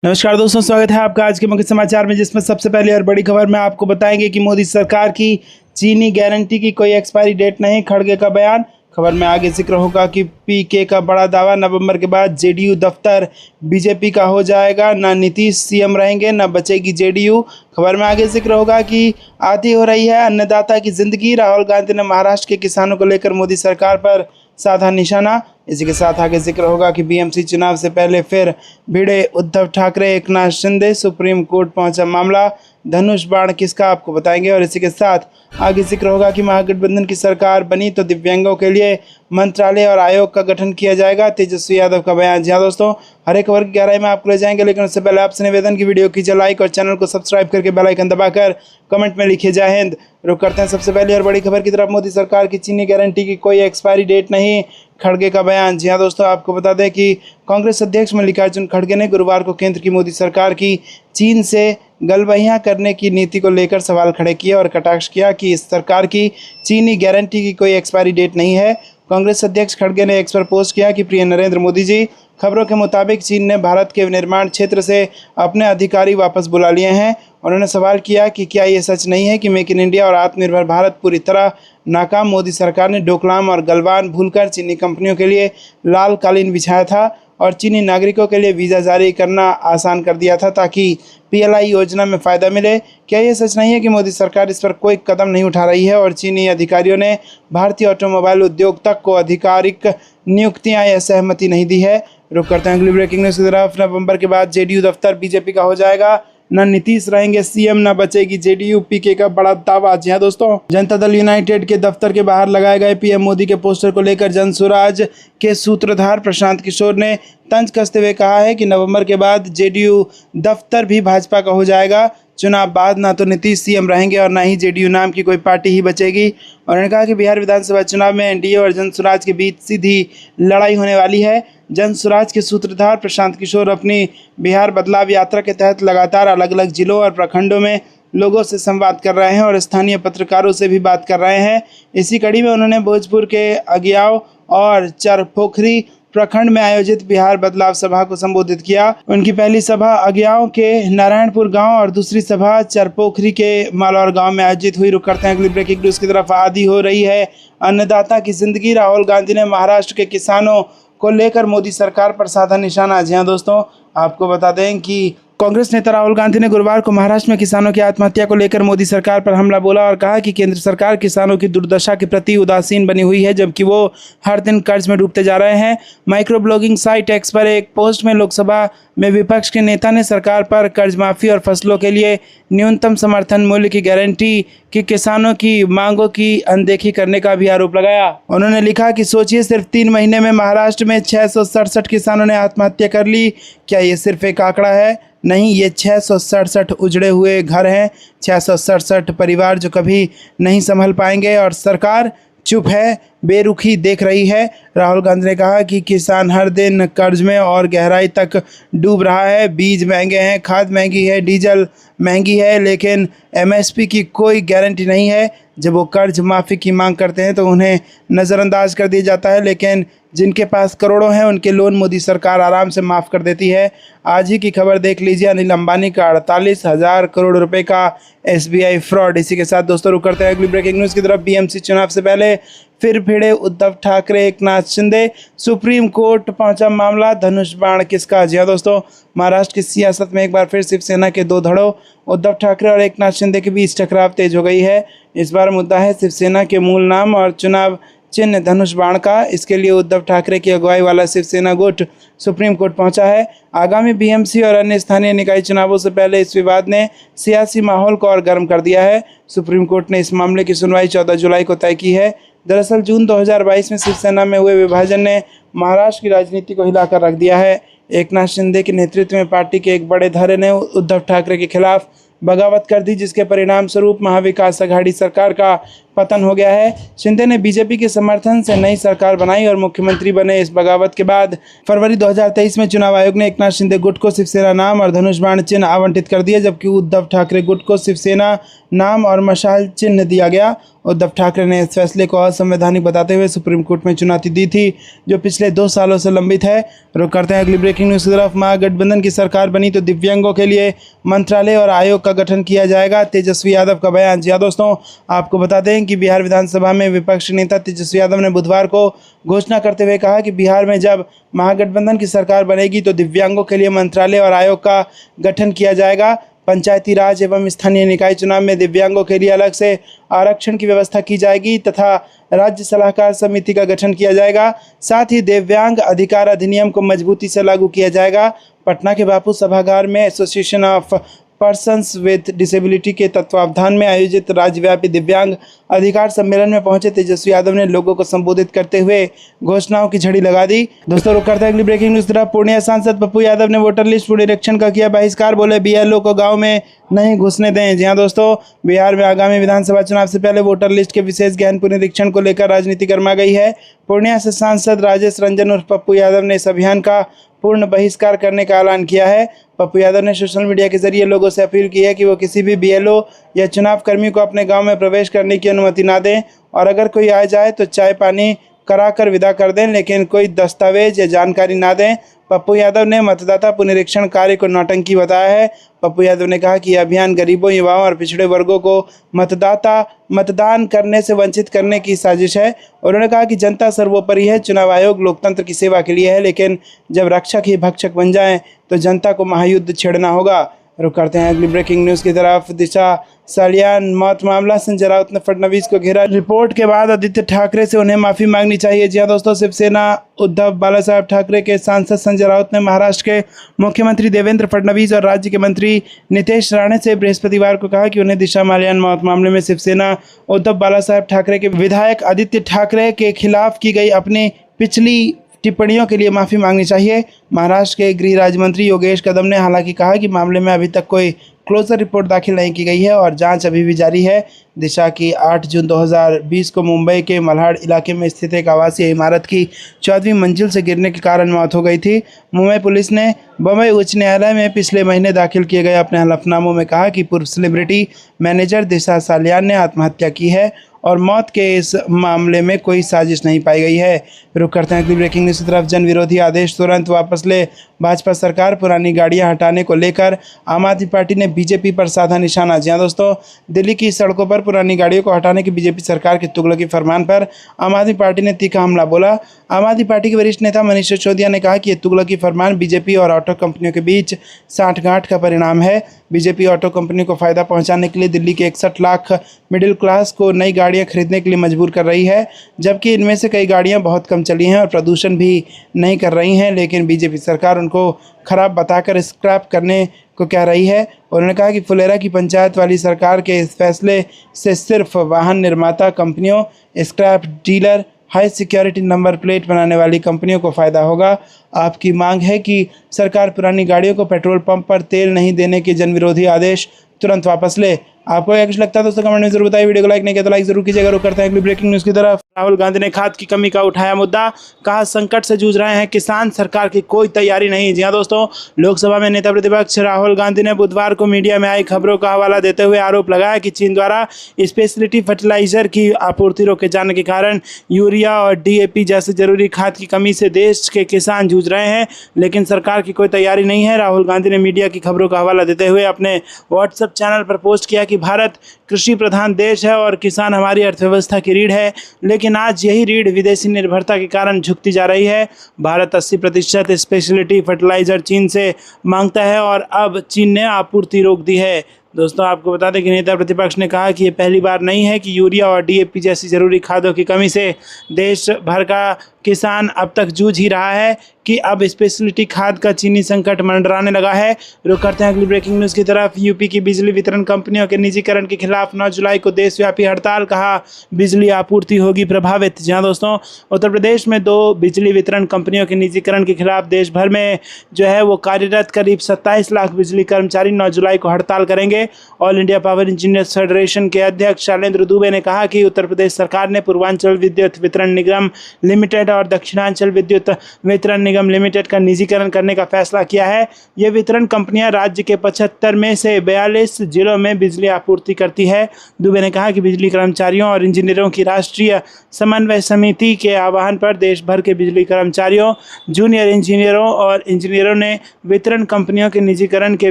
नमस्कार दोस्तों, स्वागत है आपका आज के मुख्य समाचार में, जिसमें सबसे पहले और बड़ी खबर में आपको बताएंगे कि मोदी सरकार की चीनी गारंटी की कोई एक्सपायरी डेट नहीं, खड़गे का बयान। खबर में आगे जिक्र होगा कि पीके का बड़ा दावा, नवंबर के बाद जेडीयू दफ्तर बीजेपी का हो जाएगा, ना नीतीश सीएम रहेंगे ना बचेगी जेडीयू। खबर में आगे जिक्र होगा कि आती हो रही है अन्नदाता की जिंदगी, राहुल गांधी ने महाराष्ट्र के किसानों को लेकर मोदी सरकार पर साधा निशाना। इसी के साथ आगे जिक्र होगा कि बीएमसी चुनाव से पहले फिर भिड़े उद्धव ठाकरे, एकनाथ शिंदे, सुप्रीम कोर्ट पहुंचा मामला, धनुष बाण किसका, आपको बताएंगे। और इसी के साथ आगे जिक्र होगा कि महागठबंधन की सरकार बनी तो दिव्यांगों के लिए मंत्रालय और आयोग का गठन किया जाएगा, तेजस्वी यादव का बयान। जी हाँ दोस्तों, हर एक खबर की गहराई में आपको ले जाएंगे, लेकिन उससे पहले आपसे निवेदन की वीडियो कीजिए लाइक और चैनल को सब्सक्राइब करके बेल आइकन दबाकर कमेंट में लिखिए जय हिंद। रुक करते हैं सबसे पहले और बड़ी खबर की तरफ। मोदी सरकार की चीनी गारंटी की कोई एक्सपायरी डेट नहीं, खड़गे का बयान। जी हाँ दोस्तों, आपको बता दें कि कांग्रेस अध्यक्ष मल्लिकार्जुन खड़गे ने गुरुवार को केंद्र की मोदी सरकार की चीन से गलबहियां करने की नीति को लेकर सवाल खड़े किए और कटाक्ष किया कि इस सरकार की चीनी गारंटी की कोई एक्सपायरी डेट नहीं है। कांग्रेस अध्यक्ष खड़गे ने एक्स पर पोस्ट किया कि प्रिय नरेंद्र मोदी जी, खबरों के मुताबिक चीन ने भारत के विनिर्माण क्षेत्र से अपने अधिकारी वापस बुला लिए हैं। उन्होंने सवाल किया कि क्या ये सच नहीं है कि मेक इन इंडिया और आत्मनिर्भर भारत पूरी तरह नाकाम। मोदी सरकार ने डोकलाम और गलवान भूलकर चीनी कंपनियों के लिए लाल कालीन बिछाया था और चीनी नागरिकों के लिए वीज़ा जारी करना आसान कर दिया था ताकि पीएलआई योजना में फ़ायदा मिले। क्या ये सच नहीं है कि मोदी सरकार इस पर कोई कदम नहीं उठा रही है और चीनी अधिकारियों ने भारतीय ऑटोमोबाइल उद्योग तक को आधिकारिक नियुक्तियां या सहमति नहीं दी है। रुक करते हैं अगली ब्रेकिंग न्यूज़ की तरफ। नवंबर के बाद जेडीयू दफ्तर बीजेपी का हो जाएगा, न नीतीश रहेंगे सीएम, न बचेगी जेडीयू, पीके का बड़ा दावा। जी हाँ दोस्तों, जनता दल यूनाइटेड के दफ्तर के बाहर लगाए गए पीएम मोदी के पोस्टर को लेकर जनसुराज के सूत्रधार प्रशांत किशोर ने तंज कसते हुए कहा है कि नवंबर के बाद जेडीयू दफ्तर भी भाजपा का हो जाएगा। चुनाव बाद ना तो नीतीश सीएम रहेंगे और ना ही जेडीयू नाम की कोई पार्टी ही बचेगी। उन्होंने कहा कि बिहार विधानसभा चुनाव में एनडीए और जनसुराज के बीच सीधी लड़ाई होने वाली है। जनसुराज के सूत्रधार प्रशांत किशोर अपनी बिहार बदलाव यात्रा के तहत लगातार अलग अलग जिलों और प्रखंडों में लोगों से संवाद कर रहे हैं और स्थानीय पत्रकारों से भी बात कर रहे हैं। इसी कड़ी में उन्होंने भोजपुर के अगियाव और चरपोखरी प्रखंड में आयोजित बिहार बदलाव सभा को संबोधित किया। उनकी पहली सभा अगियाव के नारायणपुर गांव और दूसरी सभा चरपोखरी के मालौर गांव में आयोजित हुई। रुक करते हैं अगली ब्रेकिंग न्यूज़ की तरफ। आदी हो रही है अन्नदाता की जिंदगी, राहुल गांधी ने महाराष्ट्र के किसानों को लेकर मोदी सरकार पर साधा निशाना। जी हाँ दोस्तों, आपको बता दें कि कांग्रेस नेता राहुल गांधी ने गुरुवार को महाराष्ट्र में किसानों की आत्महत्या को लेकर मोदी सरकार पर हमला बोला और कहा कि केंद्र सरकार किसानों की दुर्दशा के प्रति उदासीन बनी हुई है, जबकि वो हर दिन कर्ज में डूबते जा रहे हैं। माइक्रो ब्लॉगिंग साइट एक्स पर एक पोस्ट में लोकसभा में विपक्ष के नेता ने सरकार पर कर्ज माफी और फसलों के लिए न्यूनतम समर्थन मूल्य की गारंटी कि किसानों की मांगों की अनदेखी करने का भी आरोप लगाया। उन्होंने लिखा कि सोचिए, सिर्फ 3 महीने में महाराष्ट्र में 667 किसानों ने आत्महत्या कर ली। क्या ये सिर्फ एक आंकड़ा है? नहीं, ये 667 उजड़े हुए घर हैं, 667 परिवार जो कभी नहीं संभल पाएंगे और सरकार चुप है, बेरुखी देख रही है। राहुल गांधी ने कहा कि किसान हर दिन कर्ज में और गहराई तक डूब रहा है। बीज महंगे हैं, खाद महंगी है, डीजल महंगी है, लेकिन एमएसपी की कोई गारंटी नहीं है। जब वो कर्ज माफ़ी की मांग करते हैं तो उन्हें नज़रअंदाज कर दिया जाता है, लेकिन जिनके पास करोड़ों हैं उनके लोन मोदी सरकार आराम से माफ़ कर देती है। आज ही की खबर देख लीजिए, अनिल अंबानी का 48,000 करोड़ रुपए का एसबीआई फ्रॉड। इसी के साथ दोस्तों रुक करते हैं अगली ब्रेकिंग न्यूज़ की तरफ। बीएमसी चुनाव से पहले फिर भिड़े उद्धव ठाकरे, एकनाथ शिंदे, सुप्रीम कोर्ट पहुंचा मामला, धनुष बाण किसका। जी हाँ दोस्तों, महाराष्ट्र की सियासत में एक बार फिर शिवसेना के दो धड़ों उद्धव ठाकरे और एकनाथ शिंदे के बीच टकराव तेज हो गई है। इस बार मुद्दा है शिवसेना के मूल नाम और चुनाव चिन्ह धनुष बाण का। इसके लिए उद्धव ठाकरे की अगुवाई वाला शिवसेना गुट सुप्रीम कोर्ट पहुंचा है। आगामी बीएमसी और अन्य स्थानीय निकाय चुनावों से पहले इस विवाद ने सियासी माहौल को और गर्म कर दिया है। सुप्रीम कोर्ट ने इस मामले की सुनवाई 14 जुलाई को तय की है। दरअसल जून 2022 में शिवसेना में हुए विभाजन ने महाराष्ट्र की राजनीति को हिलाकर रख दिया है। एकनाथ शिंदे के नेतृत्व में पार्टी के एक बड़े धड़े ने उद्धव ठाकरे के खिलाफ बगावत कर दी, जिसके परिणाम स्वरूप महाविकास अघाड़ी सरकार का पतन हो गया है। शिंदे ने बीजेपी के समर्थन से नई सरकार बनाई और मुख्यमंत्री बने। इस बगावत के बाद फरवरी 2023 में चुनाव आयोग ने एकनाथ शिंदे गुट को शिवसेना नाम और धनुष बाण चिन्ह आवंटित कर दिया, जबकि उद्धव ठाकरे गुट को शिवसेना नाम और मशाल चिन्ह दिया गया। उद्धव ठाकरे ने इस फैसले को असंवैधानिक बताते हुए सुप्रीम कोर्ट में चुनौती दी थी, जो पिछले 2 सालों से लंबित है। रुक करते हैं अगली ब्रेकिंग न्यूज़ की तरफ। महागठबंधन की सरकार बनी तो दिव्यांगों के लिए मंत्रालय और आयोग का गठन किया जाएगा, तेजस्वी यादव का बयान। जी हाँ दोस्तों, आपको बता दें कि बिहार विधानसभा में विपक्ष नेता तेजस्वी यादव ने बुधवार को घोषणा करते हुए कहा कि बिहार में जब महागठबंधन की सरकार बनेगी तो दिव्यांगों के लिए मंत्रालय और आयोग का गठन किया जाएगा। पंचायती राज एवं स्थानीय निकाय चुनाव में दिव्यांगों के लिए अलग से आरक्षण की व्यवस्था की जाएगी तथा राज्य सलाहकार समिति का गठन किया जाएगा। साथ ही दिव्यांग अधिकार अधिनियम को मजबूती से लागू किया जाएगा। पटना के बापू सभागार में association of persons with disability के तत्वावधान में आयोजित राज्यव्यापी दिव्यांग अधिकार सम्मेलन में पहुंचे तेजस्वी यादव ने लोगों को संबोधित करते हुए घोषणाओं की झड़ी लगा दी। दोस्तों रुक करते हैं अगली ब्रेकिंग न्यूज तरफ। पूर्णिया सांसद पप्पू यादव ने वोटर लिस्ट पुनरीक्षण का किया बहिष्कार, बोले बीएलओ को गाँव में नहीं घुसने दें। जी हाँ दोस्तों, बिहार में आगामी विधानसभा चुनाव से पहले वोटर लिस्ट के विशेष गहन पुनरीक्षण को लेकर राजनीति गर्मा गई है। पूर्णिया से सांसद राजेश रंजन उर्फ पप्पू यादव ने इस अभियान का पूर्ण बहिष्कार करने का ऐलान किया है। पप्पू यादव ने सोशल मीडिया के जरिए लोगों से अपील की है कि वो किसी भी बीएलओ या चुनाव कर्मी को अपने गांव में प्रवेश करने की अनुमति ना दें और अगर कोई आ जाए तो चाय पानी कराकर विदा कर दें, लेकिन कोई दस्तावेज या जानकारी ना दें। पप्पू यादव ने मतदाता पुनरीक्षण कार्य को नौटंकी बताया है। पप्पू यादव ने कहा कि यह अभियान गरीबों, युवाओं और पिछड़े वर्गों को मतदान करने से वंचित करने की साजिश है। उन्होंने कहा कि जनता सर्वोपरि है, चुनाव आयोग लोकतंत्र की सेवा के लिए है, लेकिन जब रक्षक ही भक्षक बन जाएं तो जनता को महायुद्ध छेड़ना होगा। रुक करते हैं अगली ब्रेकिंग न्यूज़ की तरफ। दिशा सालियान मौत मामला, संजय राउत ने फडणवीस को घेरा। रिपोर्ट के बाद आदित्य ठाकरे से उन्हें माफ़ी मांगनी चाहिए। जी हाँ दोस्तों, शिवसेना उद्धव बालासाहेब ठाकरे के सांसद संजय राउत ने महाराष्ट्र के मुख्यमंत्री देवेंद्र फडणवीस और राज्य के मंत्री नितेश राणे से बृहस्पतिवार को कहा कि उन्हें दिशा मालियान मौत मामले में शिवसेना उद्धव बालासाहेब ठाकरे के विधायक आदित्य ठाकरे के खिलाफ की गई अपनी पिछली टिप्पणियों के लिए माफ़ी मांगनी चाहिए। महाराष्ट्र के गृह राज्य मंत्री योगेश कदम ने हालांकि कहा कि मामले में अभी तक कोई क्लोजर रिपोर्ट दाखिल नहीं की गई है और जांच अभी भी जारी है। दिशा की 8 जून 2020 को मुंबई के मल्हार इलाके में स्थित एक आवासीय इमारत की 14वीं मंजिल से गिरने के कारण मौत हो गई थी। मुंबई पुलिस ने बम्बई उच्च न्यायालय में पिछले महीने दाखिल किए गए अपने हलफनामों में कहा कि पूर्व सेलिब्रिटी मैनेजर दिशा सालियान ने आत्महत्या की है और मौत के इस मामले में कोई साजिश नहीं पाई गई है। रुक करते हैं अगली ब्रेकिंग न्यूज़ की तरफ। जन विरोधी आदेश तुरंत वापस ले भाजपा सरकार, पुरानी गाड़ियां हटाने को लेकर आम आदमी पार्टी ने बीजेपी पर साधा निशाना। जी हाँ दोस्तों, दिल्ली की सड़कों पर पुरानी गाड़ियों को हटाने की बीजेपी सरकार के तुगलकी फरमान पर आम आदमी पार्टी ने तीखा हमला बोला। आम आदमी पार्टी के वरिष्ठ नेता मनीष सिसोदिया ने कहा कि ये तुगलकी फरमान बीजेपी और ऑटो कंपनियों के बीच साठगांठ का परिणाम है। बीजेपी ऑटो कंपनी को फायदा पहुंचाने के लिए दिल्ली के 61 लाख मिडिल क्लास को नई गाड़ियां खरीदने के लिए मजबूर कर रही है, जबकि इनमें से कई गाड़ियां बहुत कम चली हैं और प्रदूषण भी नहीं कर रही हैं, लेकिन बीजेपी सरकार उनको खराब बताकर स्क्रैप करने को कह रही है। उन्होंने कहा कि फुलेरा की पंचायत वाली सरकार के इस फैसले से सिर्फ वाहन निर्माता कंपनियों, scrap dealer, high security number plate बनाने वाली कंपनियों को फ़ायदा होगा। आपकी मांग है कि सरकार पुरानी गाड़ियों को पेट्रोल पंप पर तेल नहीं देने के जनविरोधी आदेश तुरंत वापस ले। आपको क्या कुछ लगता है दोस्तों, कमेंट में जरूर बताइए। वीडियो को लाइक नहीं किया तो लाइक जरूर कीजिएगा। रुक करते हैं अगली ब्रेकिंग न्यूज़ की तरफ। राहुल गांधी ने खाद की कमी का उठाया मुद्दा, कहा संकट से जूझ रहे हैं किसान, सरकार की कोई तैयारी नहीं। जी हाँ दोस्तों, लोकसभा में नेता प्रतिपक्ष राहुल गांधी ने बुधवार को मीडिया में आई खबरों का हवाला देते हुए आरोप लगाया कि चीन द्वारा स्पेशलिटी फर्टिलाइजर की आपूर्ति रोके जाने के कारण यूरिया और डीएपी जैसे जरूरी खाद की कमी से देश के किसान जूझ रहे हैं, लेकिन सरकार की कोई तैयारी नहीं है। राहुल गांधी ने मीडिया की खबरों का हवाला देते हुए अपने व्हाट्सएप चैनल पर पोस्ट किया कि भारत कृषि प्रधान देश है और किसान हमारी अर्थव्यवस्था की रीढ़ है, लेकिन आज यही रीढ़ विदेशी निर्भरता के कारण झुकती जा रही है। भारत 80% स्पेशलिटी फर्टिलाइजर चीन से मांगता है और अब चीन ने आपूर्ति रोक दी है। दोस्तों, आपको बता दें कि नेता प्रतिपक्ष ने कहा कि ये पहली बार नहीं है कि यूरिया और डीएपी जैसी जरूरी खादों की कमी से देश भर का किसान अब तक जूझ ही रहा है कि अब स्पेशलिटी खाद का चीनी संकट मंडराने लगा है। रुक करते हैं अगली ब्रेकिंग न्यूज़ की तरफ। यूपी की बिजली वितरण कंपनियों के निजीकरण के खिलाफ 9 जुलाई को देशव्यापी हड़ताल, कहा बिजली आपूर्ति होगी प्रभावित। जी हाँ दोस्तों, उत्तर प्रदेश में 2 बिजली वितरण कंपनियों के निजीकरण के खिलाफ देश भर में जो है वो कार्यरत करीब 27 लाख बिजली कर्मचारी 9 जुलाई को हड़ताल करेंगे। All India power engineers federation के अध्यक्ष शैलेंद्र दुबे ने कहा कि उत्तर प्रदेश सरकार ने पूर्वांचल विद्युत वितरण निगम लिमिटेड और दक्षिणांचल विद्युत वितरण निगम लिमिटेड का निजीकरण करने का फैसला किया है। ये वितरण कंपनियां राज्य के 75 में से 42 जिलों में बिजली आपूर्ति करती है। दुबे ने कहा कि बिजली कर्मचारियों और इंजीनियरों की राष्ट्रीय समन्वय समिति के आह्वान पर देश भर के बिजली कर्मचारियों, जूनियर इंजीनियरों और इंजीनियरों ने वितरण कंपनियों के निजीकरण के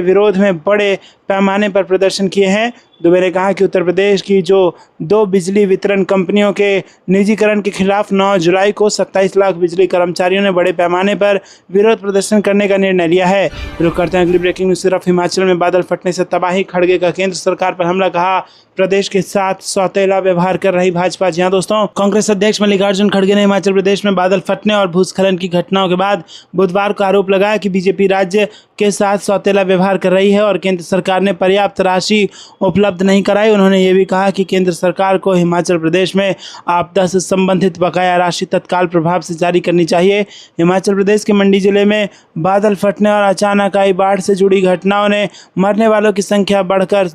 विरोध में बड़े पैमाने पर प्रदर्शन किए हैं। दुबे ने कहा कि उत्तर प्रदेश की जो 2 बिजली वितरण कंपनियों के निजीकरण के खिलाफ 9 जुलाई को 27 लाख बिजली कर्मचारियों ने बड़े पैमाने पर विरोध प्रदर्शन करने का निर्णय लिया है। रुक करते हैं अगली ब्रेकिंग न्यूज़। सिर्फ हिमाचल में बादल फटने से तबाही, खड़गे का केंद्र सरकार पर हमला, कहा प्रदेश के साथ सौतेला व्यवहार कर रही भाजपा। जी हाँ दोस्तों, कांग्रेस अध्यक्ष मल्लिकार्जुन खड़गे ने हिमाचल प्रदेश में बादल फटने और भूस्खलन की घटनाओं के बाद बुधवार को आरोप लगाया कि बीजेपी राज्य के साथ सौतेला व्यवहार कर रही है और केंद्र सरकार ने पर्याप्त राशि उपलब्ध नहीं कराई। उन्होंने ये भी कहा कि केंद्र सरकार को हिमाचल प्रदेश में आपदा से संबंधित बकाया राशि तत्काल प्रभाव से जारी करनी चाहिए। हिमाचल प्रदेश के मंडी जिले में बादल फटने और अचानक आई बाढ़ से जुड़ी घटनाओं ने मरने वालों की संख्या बढ़कर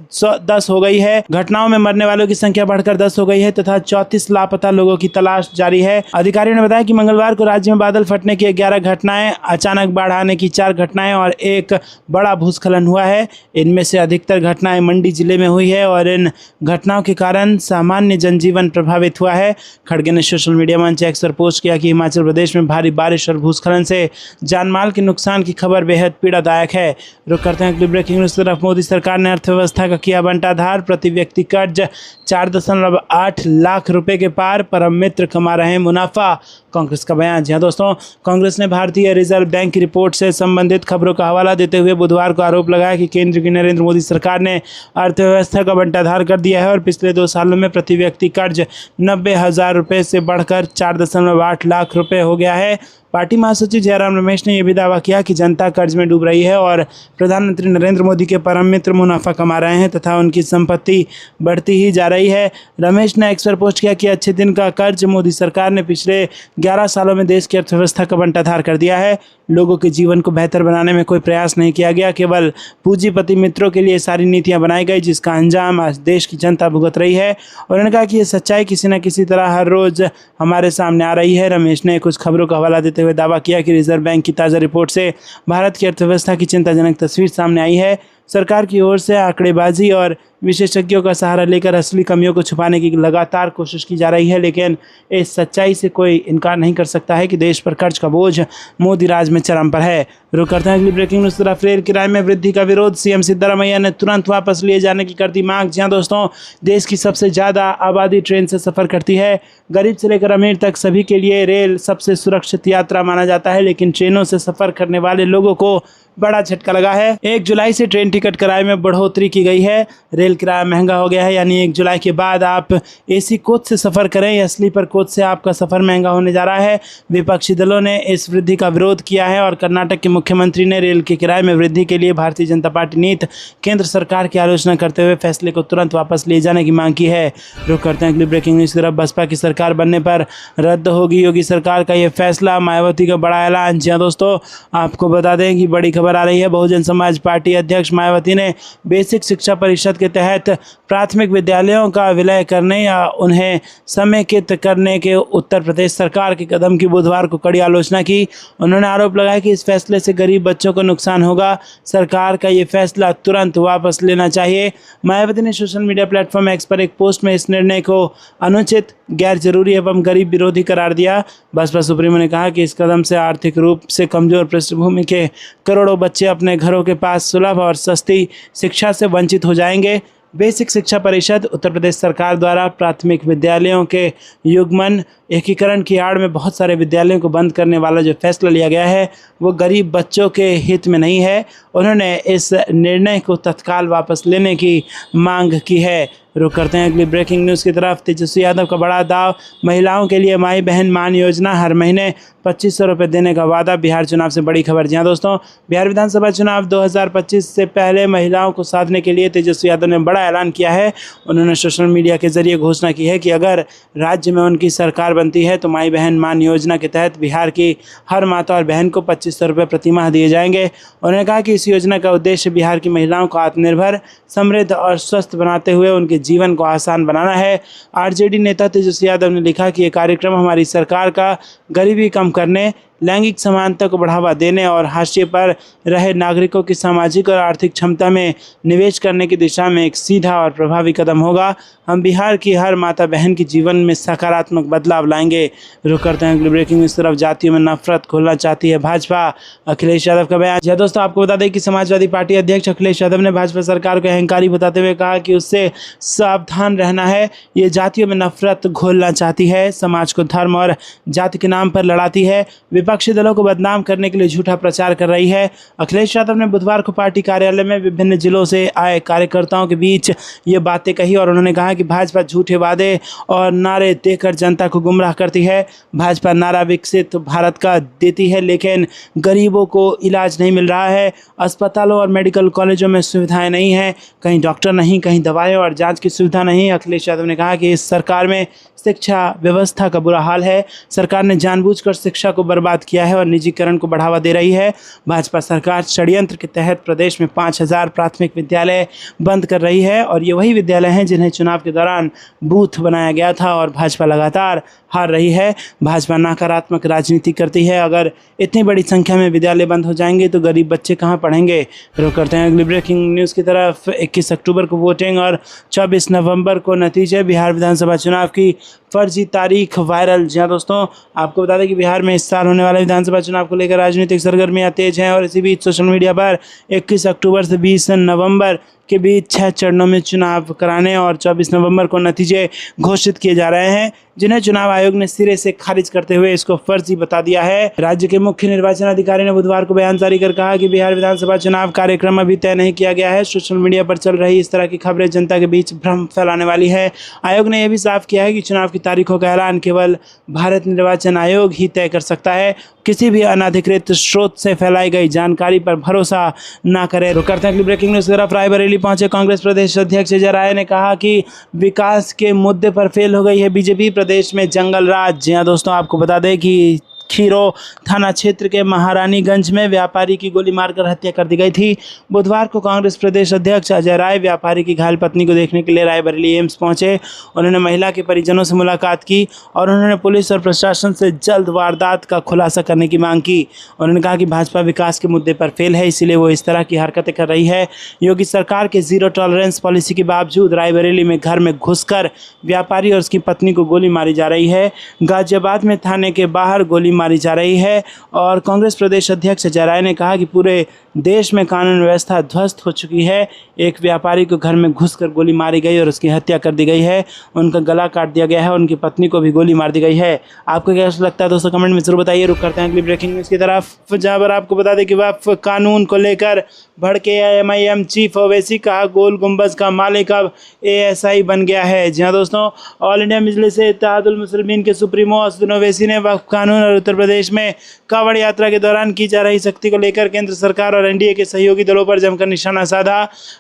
10 हो गई है। घटनाओं में मरने वालों की संख्या बढ़कर 10 हो गई है तथा 34 लापता लोगों की तलाश जारी है। अधिकारियों ने बताया कि मंगलवार को राज्य में बादल फटने की 11 घटनाएं, अचानक बाढ़ आने की 4 घटनाएं और एक बड़ा भूस्खलन हुआ है। इनमें से अधिकतर घटनाएं मंडी जिले में हुई है और इन घटनाओं के कारण सामान्य जनजीवन प्रभावित हुआ है। खड़गे ने सोशल मीडिया मंच एक्स पर पोस्ट किया कि हिमाचल प्रदेश में भारी बारिश और भूस्खलन से जानमाल के नुकसान की खबर बेहद पीड़ादायक है। रुक करते हैं अगली ब्रेकिंग न्यूज़ तरफ। मोदी सरकार ने अर्थव्यवस्था का किया बंटाधार, प्रति व्यक्ति कर्ज 4.8 लाख रुपए के पार, परम मित्र कमा रहे हैं मुनाफा, कांग्रेस का बयान। जी हाँ दोस्तों, कांग्रेस ने भारतीय रिजर्व बैंक की रिपोर्ट से संबंधित खबरों का हवाला देते हुए बुधवार को आरोप लगाया कि केंद्र की नरेंद्र मोदी सरकार ने अर्थव्यवस्था का बंटाधार कर दिया है और पिछले 2 सालों में प्रति व्यक्ति कर्ज 90,000 रुपये से बढ़कर 4.8 लाख रुपये हो गया है। पार्टी महासचिव जयराम रमेश ने यह भी दावा किया कि जनता कर्ज में डूब रही है और प्रधानमंत्री नरेंद्र मोदी के परम मित्र मुनाफा कमा रहे हैं तथा उनकी संपत्ति बढ़ती ही जा रही है। रमेश ने एक्स पर पोस्ट किया कि अच्छे दिन का कर्ज मोदी सरकार ने पिछले 11 सालों में देश की अर्थव्यवस्था का बंटाधार कर दिया है। लोगों के जीवन को बेहतर बनाने में कोई प्रयास नहीं किया गया, केवल पूंजीपति मित्रों के लिए सारी नीतियां बनाई गई जिसका अंजाम आज देश की जनता भुगत रही है। और उन्होंने कहा कि ये सच्चाई किसी न किसी तरह हर रोज़ हमारे सामने आ रही है। रमेश ने कुछ खबरों का हवाला देते हुए दावा किया कि रिजर्व बैंक की ताज़ा रिपोर्ट से भारत की अर्थव्यवस्था की चिंताजनक तस्वीर सामने आई है। सरकार की ओर से आंकड़ेबाजी और विशेषज्ञों का सहारा लेकर असली कमियों को छुपाने की लगातार कोशिश की जा रही है, लेकिन इस सच्चाई से कोई इनकार नहीं कर सकता है कि देश पर कर्ज का बोझ मोदी राज में चरम पर है। रुक करते हैं अगली ब्रेकिंग न्यूज़ तरफ। रेल किराए में वृद्धि का विरोध, सीएम सिद्धरामैया ने तुरंत वापस लिए जाने की कर दी मांग। जी हाँ दोस्तों, देश की सबसे ज़्यादा आबादी ट्रेन से सफ़र करती है। गरीब से लेकर अमीर तक सभी के लिए रेल सबसे सुरक्षित यात्रा माना जाता है, लेकिन ट्रेनों से सफ़र करने वाले लोगों को बड़ा झटका लगा है। 1 जुलाई से ट्रेन टिकट किराए में बढ़ोतरी की गई है। रेल किराया महंगा हो गया है, यानी 1 जुलाई के बाद आप एसी कोच से सफ़र करें या स्लीपर कोच से आपका सफ़र महंगा होने जा रहा है। विपक्षी दलों ने इस वृद्धि का विरोध किया है और कर्नाटक के मुख्यमंत्री ने रेल के किराए में वृद्धि के लिए भारतीय जनता पार्टी नीत केंद्र सरकार की आलोचना करते हुए फैसले को तुरंत वापस लिए जाने की मांग की है। रुक करते हैं अगली ब्रेकिंग न्यूज़ की तरफ। बसपा की सरकार बनने पर रद्द होगी योगी सरकार का यह फैसला, मायावती का बड़ा ऐलान। जी हाँ दोस्तों, आपको बता दें कि बड़ी खबर आ रही है। बहुजन समाज पार्टी अध्यक्ष मायावती ने बेसिक शिक्षा परिषद के तहत प्राथमिक विद्यालयों का विलय करने या उन्हें समेकित करने के उत्तर प्रदेश सरकार के कदम की बुधवार को कड़ी आलोचना की। उन्होंने आरोप लगाया कि इस फैसले से गरीब बच्चों को नुकसान होगा, सरकार का ये फैसला तुरंत वापस लेना चाहिए। मायावती ने सोशल मीडिया प्लेटफॉर्म एक्स पर एक पोस्ट में इस निर्णय को अनुचित, गैर जरूरी एवं गरीब विरोधी करार दिया। बसपा सुप्रीमो ने कहा कि इस कदम से आर्थिक रूप से कमजोर पृष्ठभूमि के करोड़ों बच्चे अपने घरों के पास सुलभ और सस्ती शिक्षा से वंचित हो जाएंगे। बेसिक शिक्षा परिषद उत्तर प्रदेश सरकार द्वारा प्राथमिक विद्यालयों के युग्मन एकीकरण की आड़ में बहुत सारे विद्यालयों को बंद करने वाला जो फैसला लिया गया है वो गरीब बच्चों के हित में नहीं है। उन्होंने इस निर्णय को तत्काल वापस लेने की मांग की है। रुक करते हैं अगली ब्रेकिंग न्यूज़ की तरफ। तेजस्वी यादव का बड़ा दाव, महिलाओं के लिए माई बहन मान योजना, हर महीने 2500 रुपये देने का वादा। बिहार चुनाव से बड़ी खबर। जी हाँ दोस्तों, बिहार विधानसभा चुनाव 2025 से पहले महिलाओं को साधने के लिए तेजस्वी यादव ने बड़ा ऐलान किया है। उन्होंने सोशल मीडिया के जरिए घोषणा की है कि अगर राज्य में उनकी सरकार बनती है तो माई बहन मान योजना के तहत बिहार की हर माता और बहन को 2500 रुपये प्रति माह दिए जाएंगे। उन्होंने कहा कि इस योजना का उद्देश्य बिहार की महिलाओं को आत्मनिर्भर, समृद्ध और स्वस्थ बनाते हुए उनके जीवन को आसान बनाना है। आरजेडी नेता तेजस्वी यादव ने लिखा कि ये कार्यक्रम हमारी सरकार का गरीबी कम करने, लैंगिक समानता को बढ़ावा देने और हाशिए पर रहे नागरिकों की सामाजिक और आर्थिक क्षमता में निवेश करने की दिशा में एक सीधा और प्रभावी कदम होगा। हम बिहार की हर माता बहन के जीवन में सकारात्मक बदलाव लाएंगे। रुक करते हैं अगली ब्रेकिंग न्यूज़ तरफ। जातियों में नफरत खोलना चाहती है भाजपा, अखिलेश यादव का बयान। जी दोस्तों, आपको बता दें कि समाजवादी पार्टी अध्यक्ष अखिलेश यादव ने भाजपा सरकार को अहंकारी बताते हुए कहा कि उससे सावधान रहना है। ये जातियों में नफरत घोलना चाहती है, समाज को धर्म और जाति के नाम पर लड़ाती है, विपक्षी दलों को बदनाम करने के लिए झूठा प्रचार कर रही है। अखिलेश यादव ने बुधवार को पार्टी कार्यालय में विभिन्न जिलों से आए कार्यकर्ताओं के बीच ये बातें कही और उन्होंने कहा कि भाजपा झूठे वादे और नारे देकर जनता को गुमराह करती है। भाजपा नारा विकसित भारत का देती है, लेकिन गरीबों को इलाज नहीं मिल रहा है। अस्पतालों और मेडिकल कॉलेजों में सुविधाएं नहीं हैं, कहीं डॉक्टर नहीं, कहीं दवाइयों और जांच की सुविधा नहीं। अखिलेश यादव ने कहा कि इस सरकार में शिक्षा व्यवस्था का बुरा हाल है। सरकार ने जानबूझकर शिक्षा को बर्बाद किया है और निजीकरण को बढ़ावा दे रही है। भाजपा सरकार षड्यंत्र के तहत प्रदेश में 5000 प्राथमिक विद्यालय बंद कर रही है और ये वही विद्यालय हैं जिन्हें चुनाव के दौरान बूथ बनाया गया था और भाजपा लगातार हार रही है। भाजपा नकारात्मक राजनीति करती है। अगर इतनी बड़ी संख्या में विद्यालय बंद हो जाएंगे तो गरीब बच्चे कहाँ पढ़ेंगे। रुक करते हैं अगली ब्रेकिंग न्यूज़ की तरफ। 21 अक्टूबर को वोटिंग और 24 नवंबर को नतीजे। बिहार विधानसभा चुनाव की फर्जी तारीख वायरल। जी हाँ दोस्तों, आपको बता दें कि बिहार में इस साल होने वाले विधानसभा चुनाव को लेकर राजनीतिक सरगर्मियां तेज हैं और इसी बीच सोशल मीडिया पर 21 अक्टूबर से 20 नवंबर के बीच 6 चरणों में चुनाव कराने और 24 नवंबर को नतीजे घोषित किए जा रहे हैं, जिन्हें चुनाव आयोग ने सिरे से खारिज करते हुए इसको फर्जी बता दिया है। राज्य के मुख्य निर्वाचन अधिकारी ने बुधवार को बयान जारी कर कहा कि बिहार विधानसभा चुनाव कार्यक्रम अभी तय नहीं किया गया है। सोशल मीडिया पर चल रही इस तरह की खबरें जनता के बीच भ्रम फैलाने वाली है। आयोग ने यह भी साफ किया है कि चुनाव की तारीखों का ऐलान केवल भारत निर्वाचन आयोग ही तय कर सकता है। किसी भी अनाधिकृत स्रोत से फैलाई गई जानकारी पर भरोसा न करें। रुक करते हैं अगली ब्रेकिंग न्यूज़ की तरफ। रायबरेली पहुंचे कांग्रेस प्रदेश अध्यक्ष अजय राय ने कहा कि विकास के मुद्दे पर फेल हो गई है बीजेपी, प्रदेश में जंगल राज। जी हाँ दोस्तों, आपको बता दें कि खीरो थाना क्षेत्र के महारानीगंज में व्यापारी की गोली मारकर हत्या कर दी गई थी। बुधवार को कांग्रेस प्रदेश अध्यक्ष अजय राय व्यापारी की घायल पत्नी को देखने के लिए रायबरेली एम्स पहुंचे। उन्होंने महिला के परिजनों से मुलाकात की और उन्होंने पुलिस और प्रशासन से जल्द वारदात का खुलासा करने की मांग की। उन्होंने कहा कि भाजपा विकास के मुद्दे पर फेल है, इसीलिए वो इस तरह की हरकतें कर रही है। योगी सरकार के जीरो टॉलरेंस पॉलिसी के बावजूद रायबरेली में घर में घुसकर व्यापारी और उसकी पत्नी को गोली मारी जा रही है। गाजियाबाद में थाने के बाहर गोली मारी जा रही है और कांग्रेस प्रदेश अध्यक्ष अजय राय ने कहा कि पूरे देश में कानून व्यवस्था ध्वस्त हो चुकी है। एक व्यापारी को घर में घुसकर गोली मारी गई और उसकी हत्या कर दी गई है, उनका गला काट दिया गया है, उनकी पत्नी को भी गोली मार दी गई है। आपको क्या लगता है दोस्तों, कमेंट में जरूर बताइए। रुक करते हैं अगली ब्रेकिंग न्यूज़ की तरफ, जहाँ पर आपको बता दें कि वक्फ कानून को लेकर भड़के MIM चीफ ओवैसी कहा गोल गुंबज का मालिक अब ASI बन गया है। जी हाँ दोस्तों, ऑल इंडिया मजलिस इत्तेहादुल मुस्लिमीन के सुप्रीमो असदुद्दीन ओवैसी ने वक्फ कानून और उत्तर प्रदेश में कांवड़ यात्रा के दौरान की जा रही सख्ती को लेकर केंद्र सरकार और NDA के सहयोगी दलों पर जमकर निशाना साधा।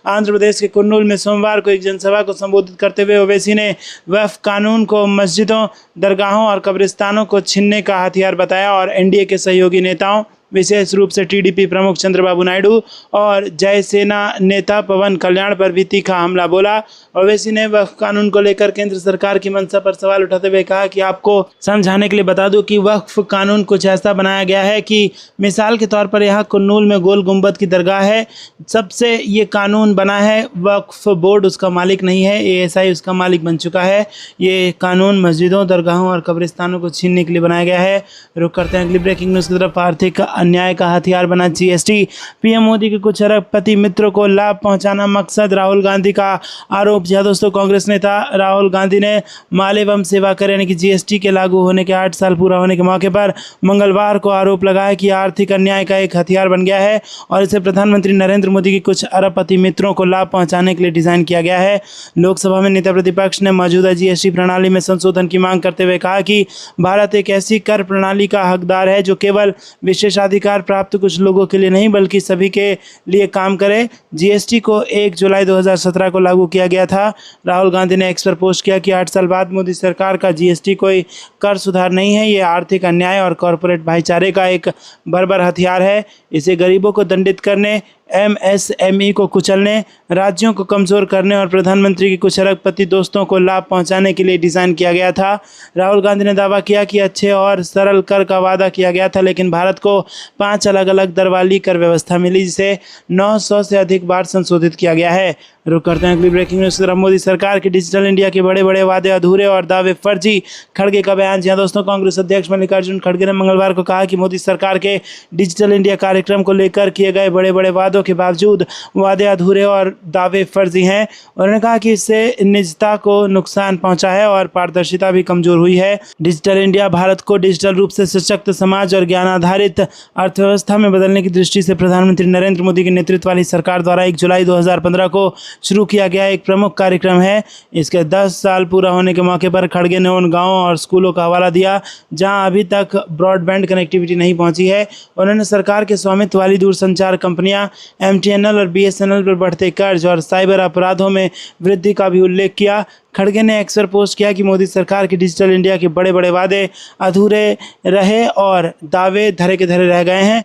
आंध्र प्रदेश के कुन्नूल में सोमवार को एक जनसभा को संबोधित करते हुए ओवैसी ने वक्फ कानून को मस्जिदों, दरगाहों और कब्रिस्तानों को छीनने का हथियार बताया और NDA के सहयोगी नेताओं, विशेष रूप से TDP प्रमुख चंद्रबाबू नायडू और जय सेना नेता पवन कल्याण पर भी तीखा हमला बोला। ओवैसी ने वक्फ कानून को लेकर केंद्र सरकार की मंशा पर सवाल उठाते हुए कहा कि आपको समझाने के लिए बता दूं कि वक्फ कानून कुछ ऐसा बनाया गया है कि मिसाल के तौर पर यहाँ कुन्नूल में गोल गुंबद की दरगाह है, सबसे ये कानून बना है, वक्फ बोर्ड उसका मालिक नहीं है, ASI उसका मालिक बन चुका है। ये कानून मस्जिदों, दरगाहों और कब्रिस्तानों को छीनने के लिए बनाया गया है। रुक करते हैं अगली ब्रेकिंग न्यूज़ की तरफ। आर्थिक अन्याय का हथियार बना जीएसटी। पीएम मोदी के कुछ अरबपति मित्रों को लाभ पहुंचाना मकसद, राहुल गांधी का आरोप। जी दोस्तों, कांग्रेस नेता राहुल गांधी ने माल एवं सेवा कर यानी कि जीएसटी के लागू होने के 8 साल पूरा होने के मौके पर मंगलवार को आरोप लगाया कि आर्थिक अन्याय का एक हथियार बन गया है और इसे प्रधानमंत्री नरेंद्र मोदी के कुछ अरबपति मित्रों को लाभ पहुंचाने के लिए डिजाइन किया गया है। लोकसभा में नेता प्रतिपक्ष ने मौजूदा जीएसटी प्रणाली में संशोधन की मांग करते हुए कहा कि भारत एक ऐसी कर प्रणाली का हकदार है जो केवल विशेषाधिकार प्राप्त कुछ लोगों के लिए नहीं बल्कि सभी के लिए काम करे। जीएसटी को 1 जुलाई 2017 को लागू किया गया था। राहुल गांधी ने एक्स पर पोस्ट किया कि 8 साल बाद मोदी सरकार का जीएसटी कोई कर सुधार नहीं है, ये आर्थिक अन्याय और कॉरपोरेट भाईचारे का एक बर्बर हथियार है। इसे गरीबों को दंडित करने, एमएसएमई को कुचलने, राज्यों को कमज़ोर करने और प्रधानमंत्री के कुछ अरबपति दोस्तों को लाभ पहुंचाने के लिए डिज़ाइन किया गया था। राहुल गांधी ने दावा किया कि अच्छे और सरल कर का वादा किया गया था, लेकिन भारत को 5 अलग अलग दर वाली कर व्यवस्था मिली जिसे 900 से अधिक बार संशोधित किया गया है। रुक करते हैं अगली ब्रेकिंग न्यूज़ की तरफ। मोदी सरकार के डिजिटल इंडिया के बड़े बड़े वादे अधूरे और दावे फर्जी, खड़गे का बयान। जी दोस्तों, कांग्रेस अध्यक्ष मल्लिकार्जुन खड़गे ने मंगलवार को कहा कि मोदी सरकार के डिजिटल इंडिया कार्यक्रम को लेकर किए गए बड़े बड़े वादों के बावजूद वादे अधूरे और दावे फर्जी हैं। उन्होंने कहा कि इससे निजता को नुकसान पहुंचा है और पारदर्शिता भी कमजोर हुई है। डिजिटल इंडिया भारत को डिजिटल रूप से सशक्त समाज और ज्ञान आधारित अर्थव्यवस्था में बदलने की दृष्टि से प्रधानमंत्री नरेंद्र मोदी के नेतृत्व वाली सरकार द्वारा 1 जुलाई 2015 को शुरू किया गया एक प्रमुख कार्यक्रम है। इसके 10 साल पूरा होने के मौके पर खड़गे ने उन गाँवों और स्कूलों का हवाला दिया जहाँ अभी तक ब्रॉडबैंड कनेक्टिविटी नहीं पहुँची है। उन्होंने सरकार के स्वामित्व वाली दूरसंचार कंपनियां एमटीएनएल और बीएसएनएल पर बढ़ते कर्ज और साइबर अपराधों में वृद्धि का भी उल्लेख किया। खड़गे ने एक्स पर पोस्ट किया कि मोदी सरकार की डिजिटल इंडिया के बड़े बड़े वादे अधूरे रहे और दावे धरे के धरे रह गए हैं।